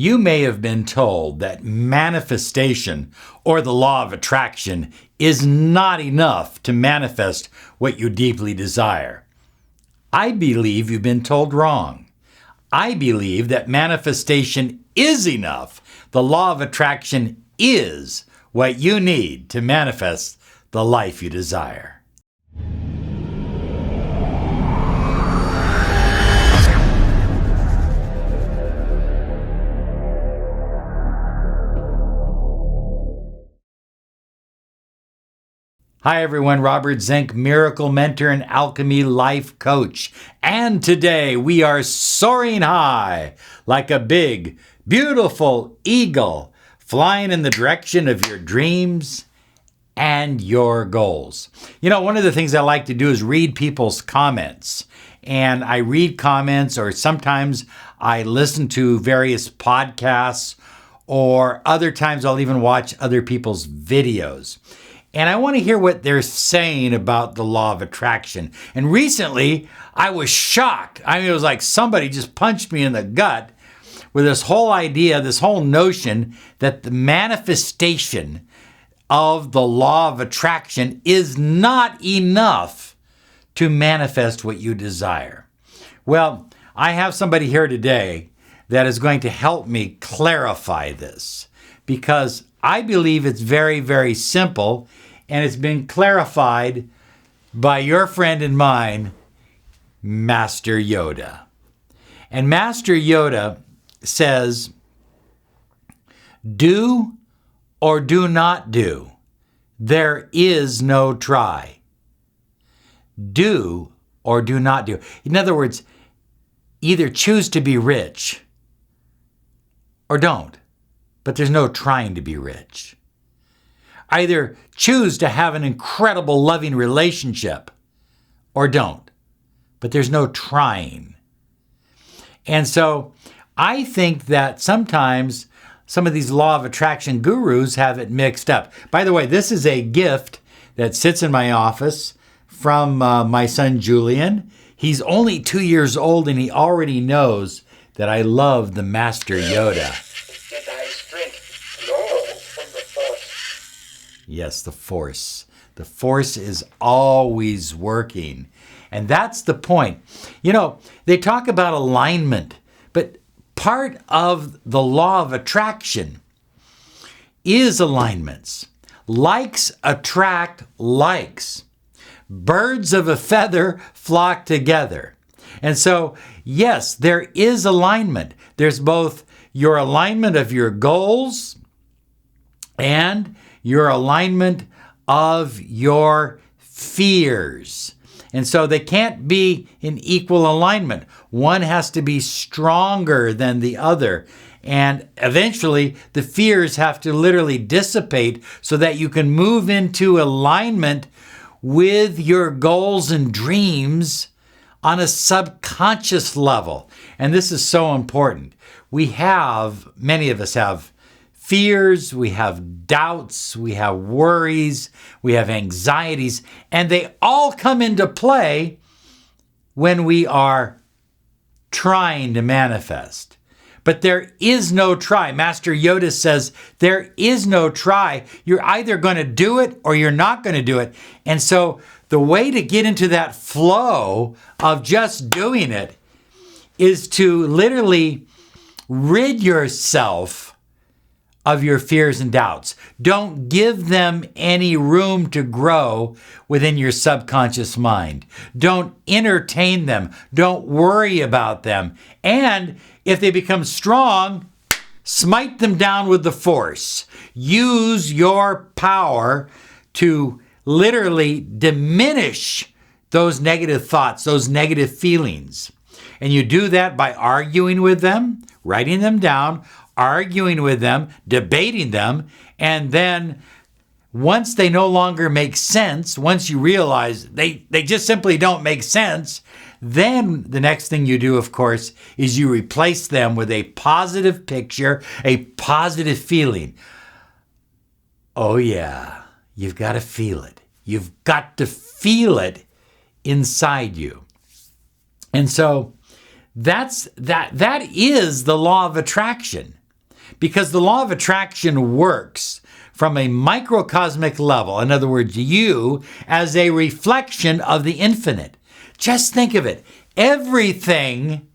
You may have been told that manifestation, or the law of attraction, is not enough to manifest what you deeply desire. I believe you've been told wrong. I believe that manifestation is enough. The law of attraction is what you need to manifest the life you desire. Hi everyone, Robert Zink, Miracle Mentor and Alchemy Life Coach. And today we are soaring high like a big, beautiful eagle flying in the direction of your dreams and your goals. You know, one of the things I like to do is read people's comments. And I read comments, or sometimes I listen to various podcasts, or other times I'll even watch other people's videos. And I want to hear what they're saying about the law of attraction. And recently, I was shocked. I mean, it was like somebody just punched me in the gut with this whole idea, this whole notion that the manifestation of the law of attraction is not enough to manifest what you desire. Well, I have somebody here today that is going to help me clarify this, because I believe it's very, very simple, and it's been clarified by your friend and mine, Master Yoda. And Master Yoda says, do or do not do. There is no try. Do or do not do. In other words, either choose to be rich or don't. But there's no trying to be rich. Either choose to have an incredible loving relationship or don't. But there's no trying. And so I think that sometimes some of these law of attraction gurus have it mixed up. By the way, this is a gift that sits in my office from my son Julian. He's only 2 years old and he already knows that I love the Master Yoda. Yes, the Force. The Force is always working. And that's the point. You know, they talk about alignment, but part of the law of attraction is alignments. Likes attract likes. Birds of a feather flock together. And so, yes, there is alignment. There's both your alignment of your goals and your alignment of your fears. And so they can't be in equal alignment. One has to be stronger than the other. And eventually the fears have to literally dissipate so that you can move into alignment with your goals and dreams on a subconscious level. And this is so important. Many of us have fears, we have doubts, we have worries, we have anxieties, and they all come into play when we are trying to manifest. But there is no try. Master Yoda says there is no try. You're either going to do it or you're not going to do it. And so the way to get into that flow of just doing it is to literally rid yourself of your fears and doubts. Don't give them any room to grow within your subconscious mind. Don't entertain them. Don't worry about them. And if they become strong, smite them down with the Force. Use your power to literally diminish those negative thoughts, those negative feelings. And you do that by arguing with them, writing them down, arguing with them, debating them, and then once they no longer make sense, once you realize they just simply don't make sense, then the next thing you do, of course, is you replace them with a positive picture, a positive feeling. Oh yeah, you've got to feel it. You've got to feel it inside you. And so that is the law of attraction. because the law of attraction works from a microcosmic level. In other words, you as a reflection of the infinite. Just think of it. Everything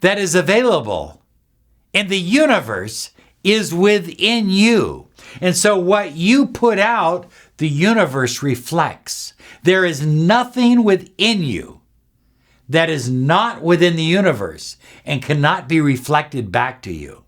that is available in the universe is within you. And so what you put out, the universe reflects. There is nothing within you that is not within the universe and cannot be reflected back to you.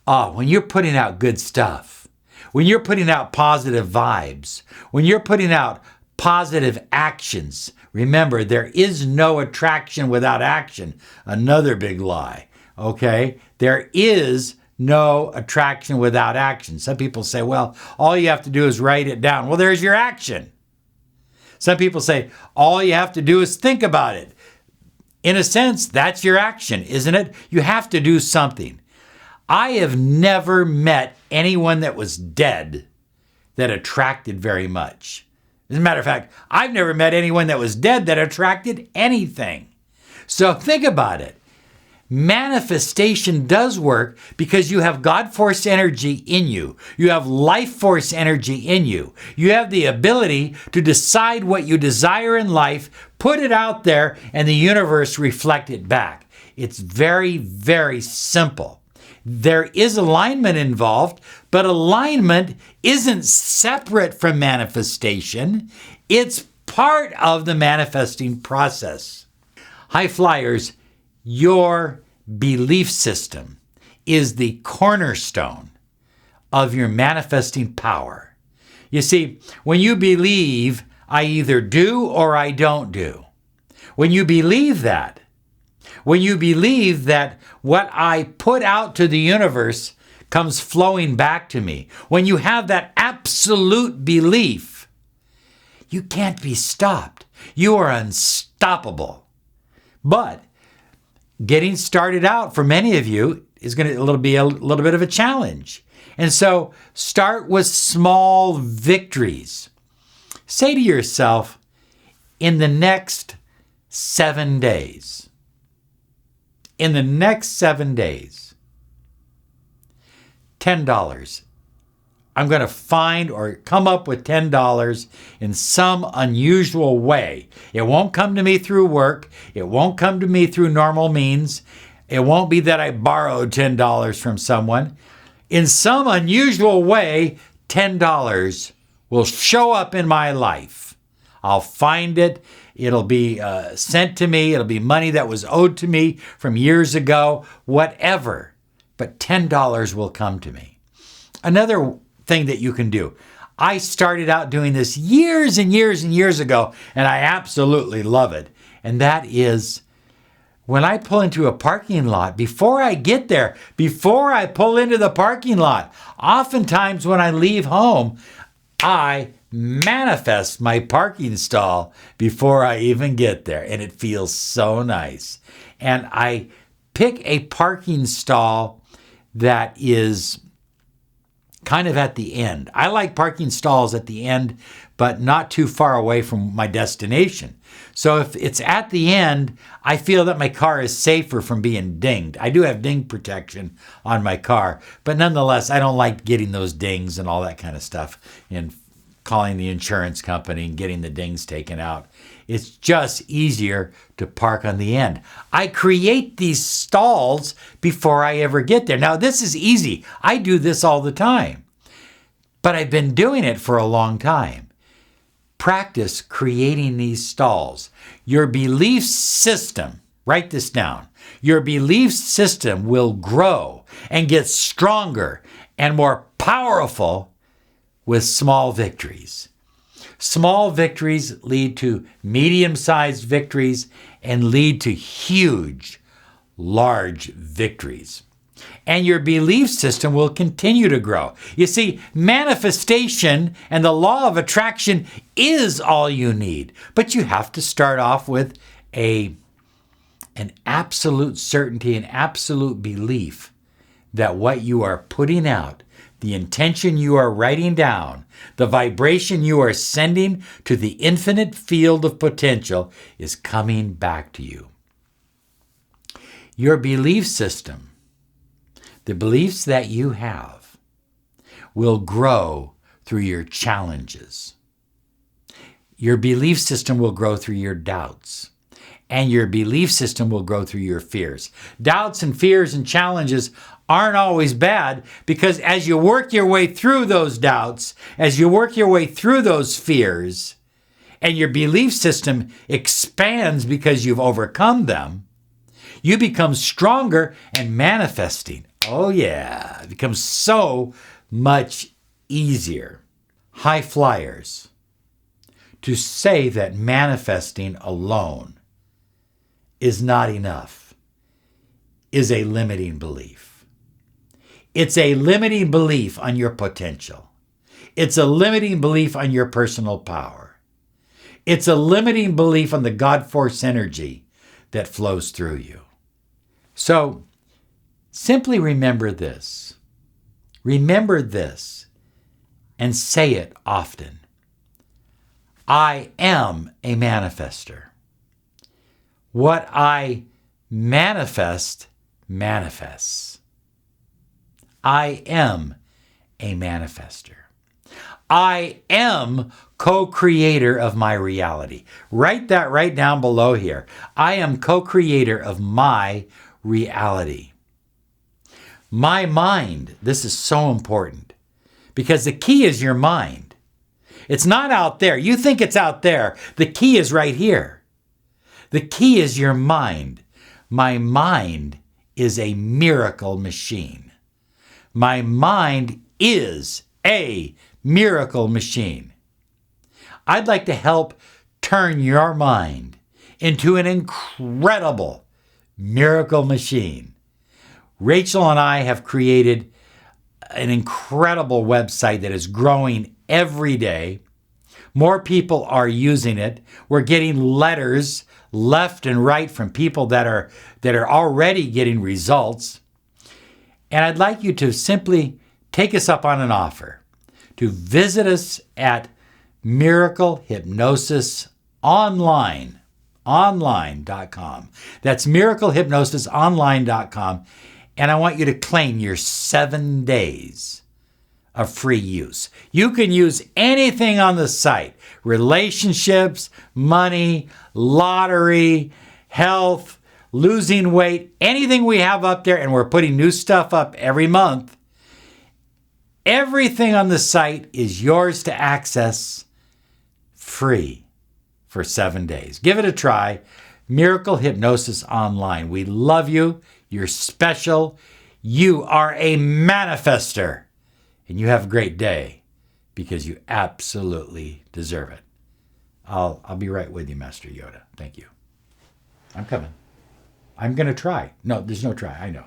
When you're putting out good stuff, when you're putting out positive vibes, when you're putting out positive actions, remember, there is no attraction without action. Another big lie, okay? There is no attraction without action. Some people say, well, all you have to do is write it down. Well, there's your action. Some people say, all you have to do is think about it. In a sense, that's your action, isn't it? You have to do something. I have never met anyone that was dead that attracted very much. As a matter of fact, I've never met anyone that was dead that attracted anything. So think about it. Manifestation does work because you have God force energy in you. You have life force energy in you. You have the ability to decide what you desire in life, put it out there, and the universe reflect it back. It's very, very simple. There is alignment involved, but alignment isn't separate from manifestation. It's part of the manifesting process. High flyers, your belief system is the cornerstone of your manifesting power. You see, when you believe, I either do or I don't do. When you believe that what I put out to the universe comes flowing back to me, when you have that absolute belief, you can't be stopped. You are unstoppable. But getting started out for many of you is going to be a little bit of a challenge. And so start with small victories. Say to yourself, in the next 7 days, $10. I'm going to find or come up with $10 in some unusual way. It won't come to me through work. It won't come to me through normal means. It won't be that I borrowed $10 from someone. In some unusual way, $10 will show up in my life. I'll find it. It'll be sent to me. It'll be money that was owed to me from years ago, whatever. But $10 will come to me. Another thing that you can do. I started out doing this years and years and years ago, and I absolutely love it. And that is when I pull into a parking lot, before I get there, before I pull into the parking lot, oftentimes when I leave home, I manifest my parking stall before I even get there. And it feels so nice. And I pick a parking stall that is kind of at the end. I like parking stalls at the end, but not too far away from my destination. So if it's at the end, I feel that my car is safer from being dinged. I do have ding protection on my car, but nonetheless, I don't like getting those dings and all that kind of stuff and calling the insurance company and getting the dings taken out. It's just easier to park on the end. I create these stalls before I ever get there. Now, this is easy. I do this all the time, but I've been doing it for a long time. Practice creating these stalls. Your belief system, write this down, your belief system will grow and get stronger and more powerful with small victories. Small victories lead to medium-sized victories and lead to huge, large victories. And your belief system will continue to grow. You see, manifestation and the law of attraction is all you need. But you have to start off with an absolute certainty, an absolute belief that what you are putting out, the intention you are writing down, the vibration you are sending to the infinite field of potential is coming back to you. Your belief system, The beliefs that you have will grow through your challenges. Your belief system will grow through your doubts. And your belief system will grow through your fears. Doubts and fears and challenges aren't always bad, because as you work your way through those doubts, as you work your way through those fears, and your belief system expands because you've overcome them, you become stronger and manifesting. Oh yeah, it becomes so much easier. High flyers, to say that manifesting alone is not enough is a limiting belief. It's a limiting belief on your potential. It's a limiting belief on your personal power. It's a limiting belief on the God force energy that flows through you. So simply remember this. Remember this and say it often. I am a manifester. What I manifest manifests. I am a manifester. I am co-creator of my reality. Write that right down below here. I am co-creator of my reality. My mind, this is so important, because the key is your mind. It's not out there. You think it's out there. The key is right here. The key is your mind. My mind is a miracle machine. My mind is a miracle machine. I'd like to help turn your mind into an incredible miracle machine. Rachel and I have created an incredible website that is growing every day. More people are using it. We're getting letters left and right from people that are already getting results. And I'd like you to simply take us up on an offer to visit us at Miracle Hypnosis online.com. That's miraclehypnosisonline.com. And I want you to claim your 7 days of free use. You can use anything on the site: relationships, money, lottery, health, losing weight, anything we have up there, and we're putting new stuff up every month. Everything on the site is yours to access free for 7 days. Give it a try. Miracle Hypnosis Online. We love you. You're special. You are a manifestor. And you have a great day, because you absolutely deserve it. I'll be right with you, Master Yoda. Thank you. I'm coming. I'm going to try. No, there's no try. I know.